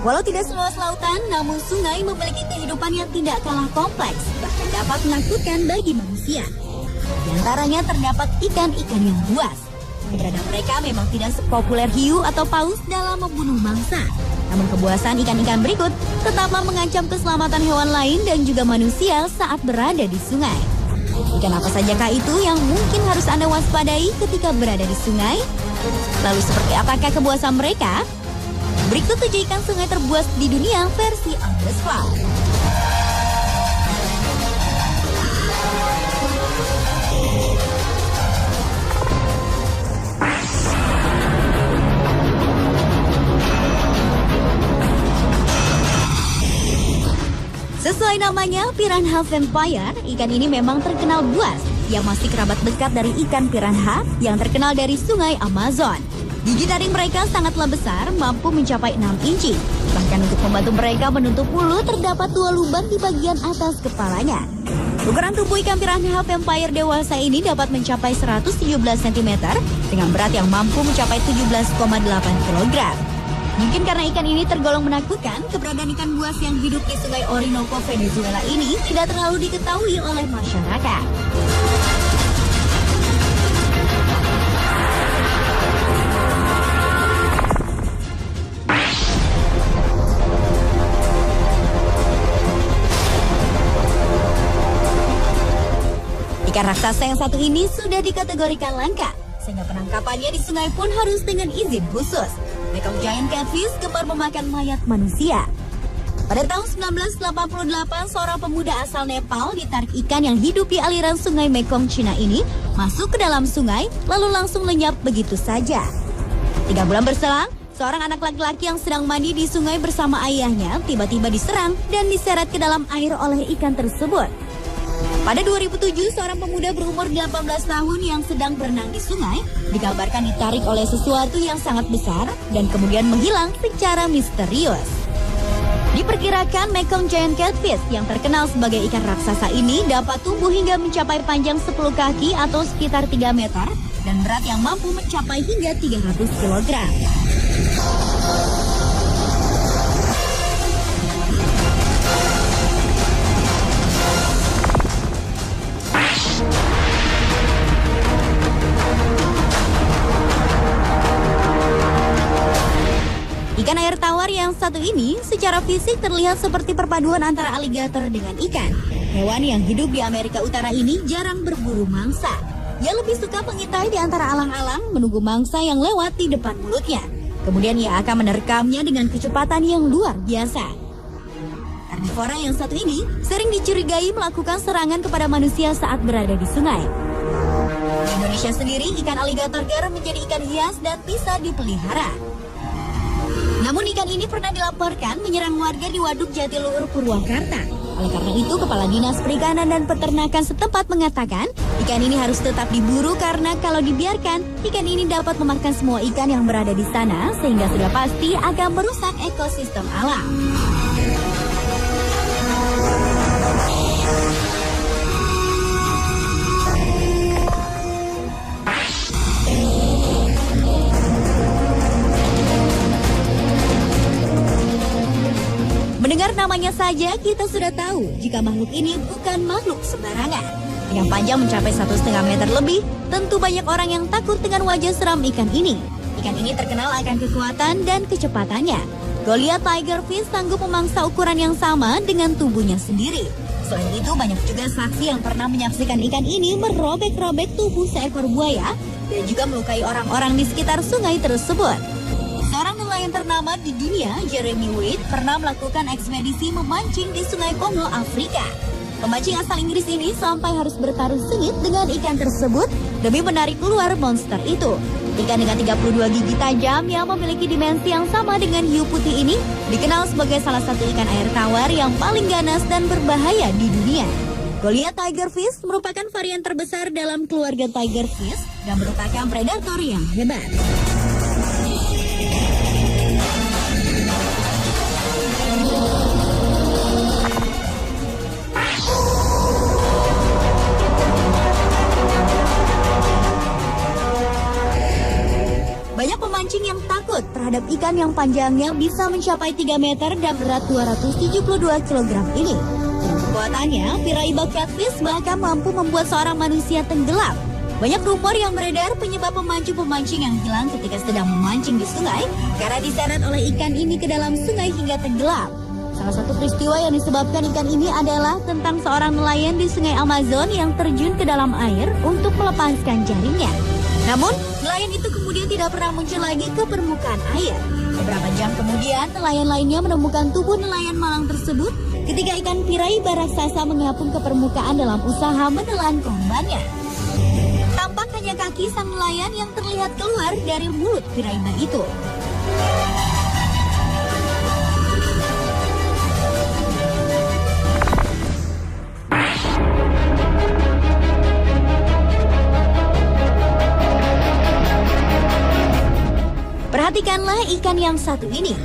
Walau tidak seluas lautan, namun sungai memiliki kehidupan yang tidak kalah kompleks, bahkan dapat menakutkan bagi manusia. Di antaranya terdapat ikan-ikan yang buas. Keberadaan mereka memang tidak sepopuler hiu atau paus dalam membunuh mangsa. Namun kebuasan ikan-ikan berikut tetaplah mengancam keselamatan hewan lain dan juga manusia saat berada di sungai. Ikan apa sajakah itu yang mungkin harus Anda waspadai ketika berada di sungai? Lalu seperti apakah kebuasan mereka? Berikut 7 ikan sungai terbuas di dunia versi on the spot. Sesuai namanya, piranha vampire, ikan ini memang terkenal buas, yang masih kerabat dekat dari ikan piranha yang terkenal dari sungai Amazon. Gigi taring mereka sangatlah besar, mampu mencapai 6 inci. Bahkan untuk membantu mereka menutup mulut, terdapat 2 lubang di bagian atas kepalanya. Ukuran tubuh ikan piranha vampire dewasa ini dapat mencapai 117 cm dengan berat yang mampu mencapai 17,8 kg. Mungkin karena ikan ini tergolong menakutkan, keberadaan ikan buas yang hidup di Sungai Orinoco, Venezuela ini tidak terlalu diketahui oleh masyarakat. Ikan raksasa yang satu ini sudah dikategorikan langka, sehingga penangkapannya di sungai pun harus dengan izin khusus. Mekong Giant Catfish gemar memakan mayat manusia. Pada tahun 1988, seorang pemuda asal Nepal ditarik ikan yang hidup di aliran sungai Mekong Cina ini masuk ke dalam sungai, lalu langsung lenyap begitu saja. 3 bulan berselang, seorang anak laki-laki yang sedang mandi di sungai bersama ayahnya tiba-tiba diserang dan diseret ke dalam air oleh ikan tersebut. Pada 2007, seorang pemuda berumur 18 tahun yang sedang berenang di sungai dikabarkan ditarik oleh sesuatu yang sangat besar dan kemudian menghilang secara misterius. Diperkirakan Mekong Giant Catfish yang terkenal sebagai ikan raksasa ini dapat tumbuh hingga mencapai panjang 10 kaki atau sekitar 3 meter dan berat yang mampu mencapai hingga 300 kg. Ikan air tawar yang satu ini secara fisik terlihat seperti perpaduan antara aligator dengan ikan. Hewan yang hidup di Amerika Utara ini jarang berburu mangsa. Ia lebih suka mengintai di antara alang-alang menunggu mangsa yang lewat di depan mulutnya. Kemudian ia akan menerkamnya dengan kecepatan yang luar biasa. Karnivora yang satu ini sering dicurigai melakukan serangan kepada manusia saat berada di sungai. Di Indonesia sendiri, ikan aligator gar menjadi ikan hias dan bisa dipelihara. Namun ikan ini pernah dilaporkan menyerang warga di Waduk Jatiluhur, Purwakarta. Oleh karena itu, Kepala Dinas Perikanan dan Peternakan setempat mengatakan, ikan ini harus tetap diburu karena kalau dibiarkan, ikan ini dapat memakan semua ikan yang berada di sana, sehingga sudah pasti akan merusak ekosistem alam. Mendengar namanya saja, kita sudah tahu jika makhluk ini bukan makhluk sembarangan. Dengan panjang mencapai 1,5 meter lebih, tentu banyak orang yang takut dengan wajah seram ikan ini. Ikan ini terkenal akan kekuatan dan kecepatannya. Goliath tigerfish sanggup memangsa ukuran yang sama dengan tubuhnya sendiri. Selain itu, banyak juga saksi yang pernah menyaksikan ikan ini merobek-robek tubuh seekor buaya dan juga melukai orang-orang di sekitar sungai tersebut. Seorang nelayan ternama di dunia, Jeremy Wade, pernah melakukan ekspedisi memancing di Sungai Kongo, Afrika. Pemancing asal Inggris ini sampai harus bertaruh sengit dengan ikan tersebut demi menarik keluar monster itu. Ikan dengan 32 gigi tajam yang memiliki dimensi yang sama dengan hiu putih ini dikenal sebagai salah satu ikan air tawar yang paling ganas dan berbahaya di dunia. Goliath tigerfish merupakan varian terbesar dalam keluarga tigerfish dan merupakan predator yang hebat. Banyak pemancing yang takut terhadap terhadap ikan yang panjangnya bisa mencapai 3 meter dan berat 272 kg ini. Dengan kekuatannya, Piraiba catfish bahkan mampu membuat seorang manusia tenggelam. Banyak rumor yang beredar penyebab pemancing-pemancing yang hilang ketika sedang memancing di sungai karena diseret oleh ikan ini ke dalam sungai hingga tenggelam. Salah satu peristiwa yang disebabkan ikan ini adalah tentang seorang nelayan di sungai Amazon yang terjun ke dalam air untuk melepaskan jaringnya. Namun, nelayan itu kemudian tidak pernah muncul lagi ke permukaan air. Beberapa jam kemudian, nelayan lainnya menemukan tubuh nelayan malang tersebut ketika ikan piraiba raksasa mengapung ke permukaan dalam usaha menelan korbannya. Tampak hanya kaki sang nelayan yang terlihat keluar dari mulut piraiba itu. Perhatikanlah ikan yang satu ini.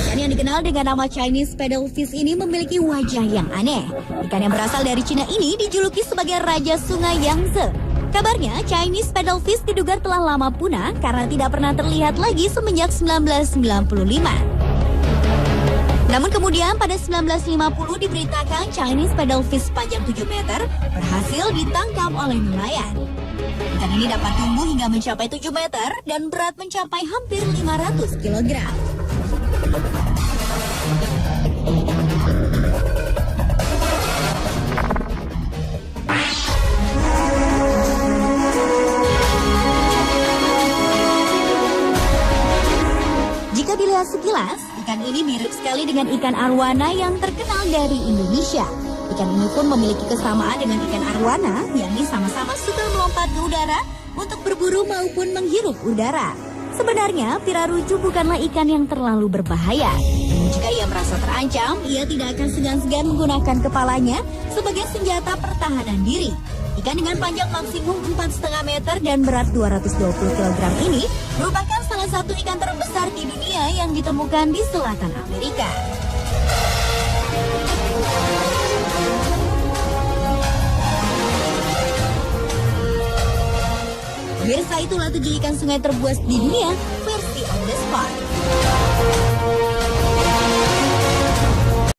Ikan yang dikenal dengan nama Chinese paddlefish ini memiliki wajah yang aneh. Ikan yang berasal dari Cina ini dijuluki sebagai Raja Sungai Yangtze. Kabarnya, Chinese paddlefish diduga telah lama punah karena tidak pernah terlihat lagi semenjak 1995. Namun kemudian pada 1950 diberitakan Chinese paddlefish sepanjang 7 meter berhasil ditangkap oleh nelayan. Ikan ini dapat tumbuh hingga mencapai 7 meter dan berat mencapai hampir 500 kg. Jika dilihat sekilas, ikan ini mirip sekali dengan ikan arwana yang terkenal dari Indonesia. Ikan ini pun memiliki kesamaan dengan ikan arwana, yakni sama-sama suka melompat ke udara untuk berburu maupun menghirup udara. Sebenarnya, pirarucu bukanlah ikan yang terlalu berbahaya. Jika ia merasa terancam, ia tidak akan segan-segan menggunakan kepalanya sebagai senjata pertahanan diri. Ikan dengan panjang maksimum 4,5 meter dan berat 220 kg ini merupakan salah satu ikan terbesar di dunia yang ditemukan di selatan Amerika. Pemirsa, itulah 7 ikan sungai terbuas di dunia versi